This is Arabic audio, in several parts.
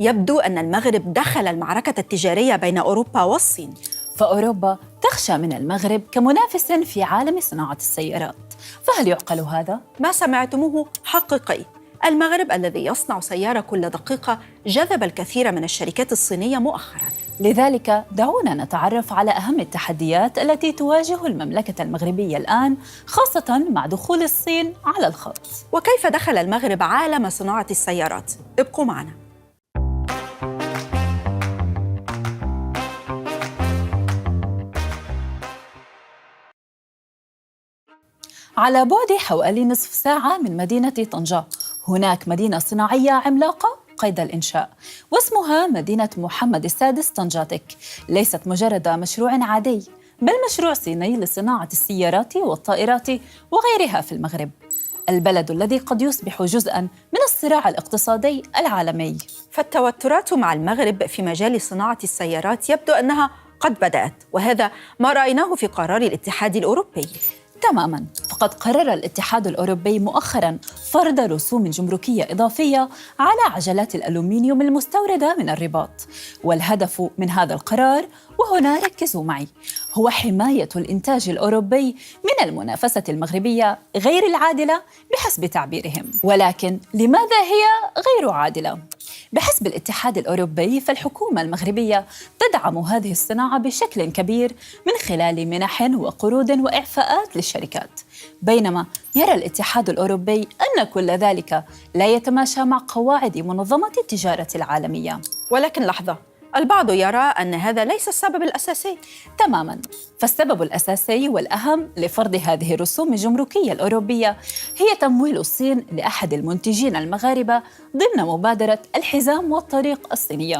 يبدو أن المغرب دخل المعركة التجارية بين أوروبا والصين. فأوروبا تخشى من المغرب كمنافس في عالم صناعة السيارات، فهل يعقل هذا؟ ما سمعتموه حقيقي. المغرب الذي يصنع سيارة كل دقيقة جذب الكثير من الشركات الصينية مؤخراً. لذلك دعونا نتعرف على أهم التحديات التي تواجه المملكة المغربية الآن، خاصة مع دخول الصين على الخط. وكيف دخل المغرب عالم صناعة السيارات؟ ابقوا معنا. على بعد حوالي نصف ساعة من مدينة طنجة هناك مدينة صناعية عملاقة قيد الإنشاء، واسمها مدينة محمد السادس طنجاتك. ليست مجرد مشروع عادي، بل مشروع صيني لصناعة السيارات والطائرات وغيرها في المغرب، البلد الذي قد يصبح جزءاً من الصراع الاقتصادي العالمي. فالتوترات مع المغرب في مجال صناعة السيارات يبدو أنها قد بدأت، وهذا ما رأيناه في قرار الاتحاد الأوروبي. تماماً، فقد قرر الاتحاد الأوروبي مؤخراً فرض رسوم جمركية إضافية على عجلات الألومنيوم المستوردة من الرباط. والهدف من هذا القرار، وهنا ركزوا معي، هو حماية الإنتاج الأوروبي من المنافسة المغربية غير العادلة بحسب تعبيرهم. ولكن لماذا هي غير عادلة؟ بحسب الاتحاد الأوروبي فالحكومة المغربية تدعم هذه الصناعة بشكل كبير من خلال منح وقروض وإعفاءات للشركات، بينما يرى الاتحاد الأوروبي أن كل ذلك لا يتماشى مع قواعد منظمة التجارة العالمية. ولكن لحظة، البعض يرى أن هذا ليس السبب الأساسي. تماماً، فالسبب الأساسي والأهم لفرض هذه الرسوم الجمركية الأوروبية هي تمويل الصين لأحد المنتجين المغاربة ضمن مبادرة الحزام والطريق الصينية،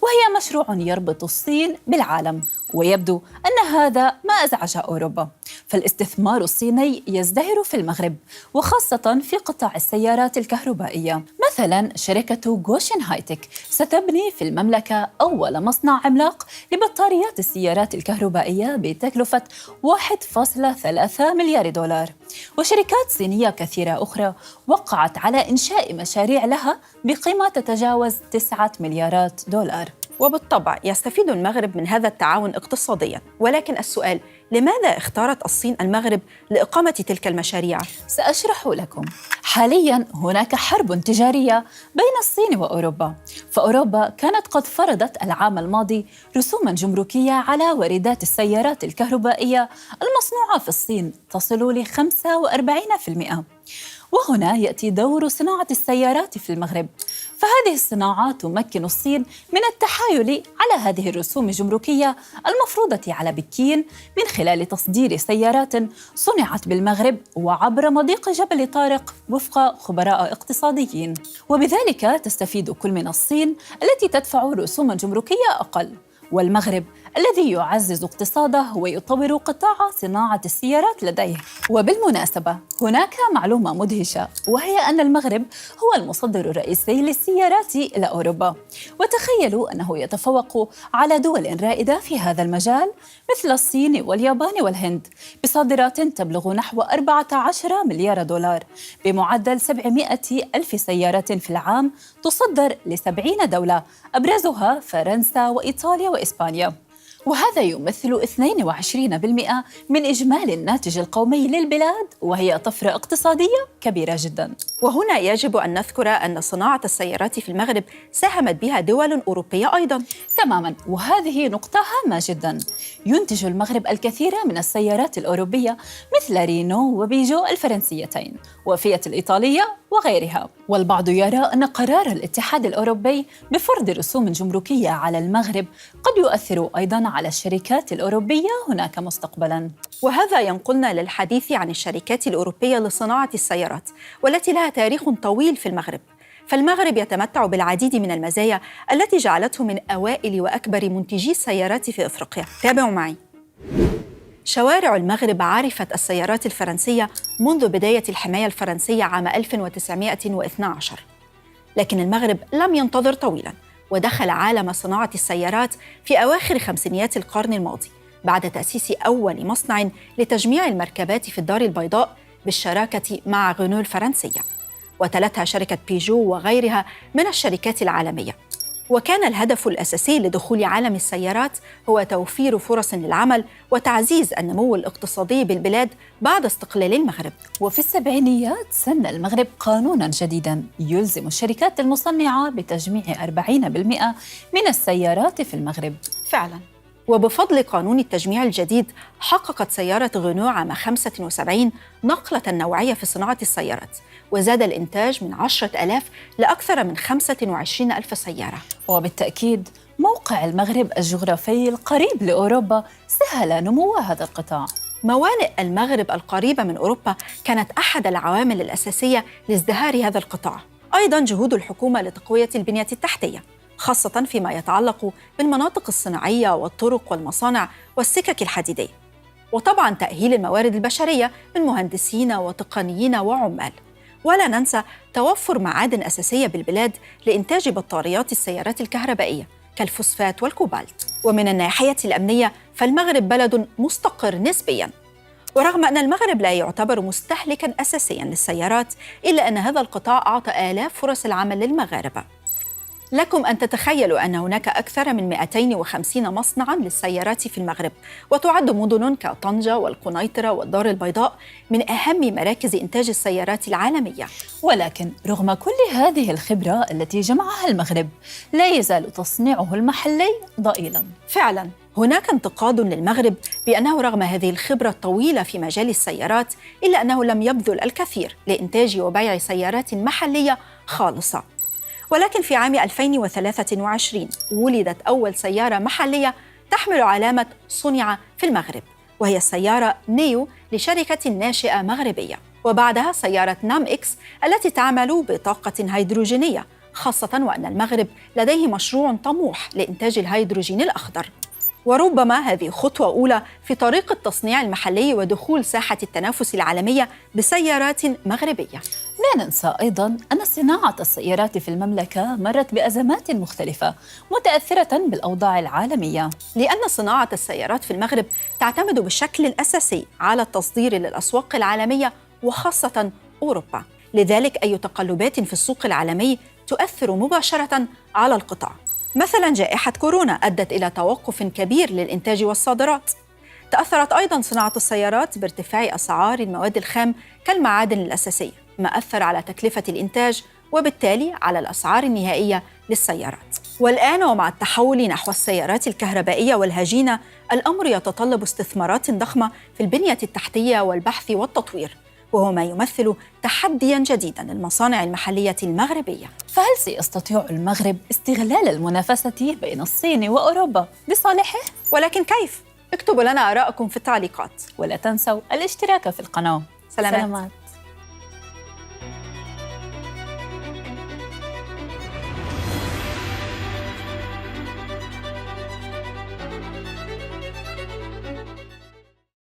وهي مشروع يربط الصين بالعالم. ويبدو أن هذا ما أزعج أوروبا، فالاستثمار الصيني يزدهر في المغرب، وخاصة في قطاع السيارات الكهربائية. مثلاً شركة غوشن هايتك ستبني في المملكة أول مصنع عملاق لبطاريات السيارات الكهربائية بتكلفة 1.3 مليار دولار، وشركات صينية كثيرة أخرى وقعت على إنشاء مشاريع لها بقيمة تتجاوز 9 مليارات دولار. وبالطبع يستفيد المغرب من هذا التعاون اقتصادياً، ولكن السؤال، لماذا اختارت الصين المغرب لإقامة تلك المشاريع؟ سأشرح لكم. حالياً هناك حرب تجارية بين الصين وأوروبا، فأوروبا كانت قد فرضت العام الماضي رسوماً جمركية على واردات السيارات الكهربائية المصنوعة في الصين تصل ل 45%. وهنا يأتي دور صناعة السيارات في المغرب، فهذه الصناعة تمكن الصين من التحايل على هذه الرسوم الجمركية المفروضة على بكين من خلال تصدير سيارات صنعت بالمغرب وعبر مضيق جبل طارق وفق خبراء اقتصاديين. وبذلك تستفيد كل من الصين التي تدفع رسوما جمركية أقل، والمغرب الذي يعزز اقتصاده ويطور قطاع صناعة السيارات لديه. وبالمناسبة هناك معلومة مدهشة، وهي أن المغرب هو المصدر الرئيسي للسيارات إلى أوروبا، وتخيلوا أنه يتفوق على دول رائدة في هذا المجال مثل الصين واليابان والهند بصادرات تبلغ نحو 14 مليار دولار، بمعدل 700 ألف سيارة في العام تصدر ل70 دولة أبرزها فرنسا وإيطاليا وإسبانيا، وهذا يمثل 22% من إجمالي الناتج القومي للبلاد، وهي طفرة اقتصادية كبيرة جداً. وهنا يجب أن نذكر أن صناعة السيارات في المغرب ساهمت بها دول أوروبية أيضاً. تماماً، وهذه نقطة هامة جداً. ينتج المغرب الكثير من السيارات الأوروبية مثل رينو وبيجو الفرنسيتين وفيات الإيطالية وغيرها. والبعض يرى أن قرار الاتحاد الأوروبي بفرض رسوم جمركية على المغرب قد يؤثر أيضاً على الشركات الأوروبية هناك مستقبلاً. وهذا ينقلنا للحديث عن الشركات الأوروبية لصناعة السيارات، والتي لها تاريخ طويل في المغرب. فالمغرب يتمتع بالعديد من المزايا التي جعلته من أوائل وأكبر منتجي السيارات في أفريقيا. تابعوا معي. شوارع المغرب عرفت السيارات الفرنسية منذ بداية الحماية الفرنسية عام 1912، لكن المغرب لم ينتظر طويلاً، ودخل عالم صناعة السيارات في أواخر خمسينيات القرن الماضي بعد تأسيس أول مصنع لتجميع المركبات في الدار البيضاء بالشراكة مع غنو الفرنسية، وتلتها شركة بيجو وغيرها من الشركات العالمية. وكان الهدف الأساسي لدخول عالم السيارات هو توفير فرص للعمل وتعزيز النمو الاقتصادي بالبلاد بعد استقلال المغرب. وفي السبعينيات سن المغرب قانوناً جديداً يلزم الشركات المصنعة بتجميع 40% من السيارات في المغرب. فعلاً، وبفضل قانون التجميع الجديد حققت سيارة غنو عام 75 نقلة نوعية في صناعة السيارات، وزاد الإنتاج من 10,000 لأكثر من 25,000 سيارة. وبالتأكيد موقع المغرب الجغرافي القريب لأوروبا سهل نمو هذا القطاع. موانئ المغرب القريبة من أوروبا كانت أحد العوامل الأساسية لازدهار هذا القطاع. أيضاً جهود الحكومة لتقوية البنية التحتية، خاصة فيما يتعلق بالمناطق الصناعية والطرق والمصانع والسكك الحديدية، وطبعاً تأهيل الموارد البشرية من مهندسين وتقنيين وعمال. ولا ننسى توفر معادن أساسية بالبلاد لإنتاج بطاريات السيارات الكهربائية كالفوسفات والكوبالت. ومن الناحية الأمنية فالمغرب بلد مستقر نسبياً، ورغم أن المغرب لا يعتبر مستهلكاً أساسياً للسيارات، إلا أن هذا القطاع أعطى آلاف فرص العمل للمغاربة. لكم أن تتخيلوا أن هناك أكثر من 250 مصنعاً للسيارات في المغرب، وتعد مدن كطنجة والقنيطرة والدار البيضاء من أهم مراكز إنتاج السيارات العالمية. ولكن رغم كل هذه الخبرة التي جمعها المغرب لا يزال تصنيعه المحلي ضئيلاً. فعلاً، هناك انتقاد للمغرب بأنه رغم هذه الخبرة الطويلة في مجال السيارات إلا أنه لم يبذل الكثير لإنتاج وبيع سيارات محلية خالصة. ولكن في عام 2023 ولدت أول سيارة محلية تحمل علامة صنع في المغرب، وهي السيارة نيو لشركة ناشئة مغربية، وبعدها سيارة نام إكس التي تعمل بطاقة هيدروجينية، خاصة وأن المغرب لديه مشروع طموح لإنتاج الهيدروجين الأخضر. وربما هذه خطوة أولى في طريق التصنيع المحلي ودخول ساحة التنافس العالمية بسيارات مغربية. لا ننسى أيضاً أن صناعة السيارات في المملكة مرت بأزمات مختلفة متأثرة بالأوضاع العالمية، لأن صناعة السيارات في المغرب تعتمد بشكل أساسي على التصدير للأسواق العالمية وخاصة أوروبا. لذلك أي تقلبات في السوق العالمي تؤثر مباشرة على القطاع. مثلاً جائحة كورونا أدت إلى توقف كبير للإنتاج والصادرات. تأثرت أيضاً صناعة السيارات بارتفاع أسعار المواد الخام كالمعادن الأساسية، ما أثر على تكلفة الإنتاج وبالتالي على الأسعار النهائية للسيارات. والآن ومع التحول نحو السيارات الكهربائية والهجينة، الأمر يتطلب استثمارات ضخمة في البنية التحتية والبحث والتطوير، وهو ما يمثل تحدياً جديداً للمصانع المحلية المغربية. فهل سيستطيع المغرب استغلال المنافسة بين الصين وأوروبا لصالحه؟ ولكن كيف؟ اكتبوا لنا آراءكم في التعليقات، ولا تنسوا الاشتراك في القناة. سلامات. سلامات.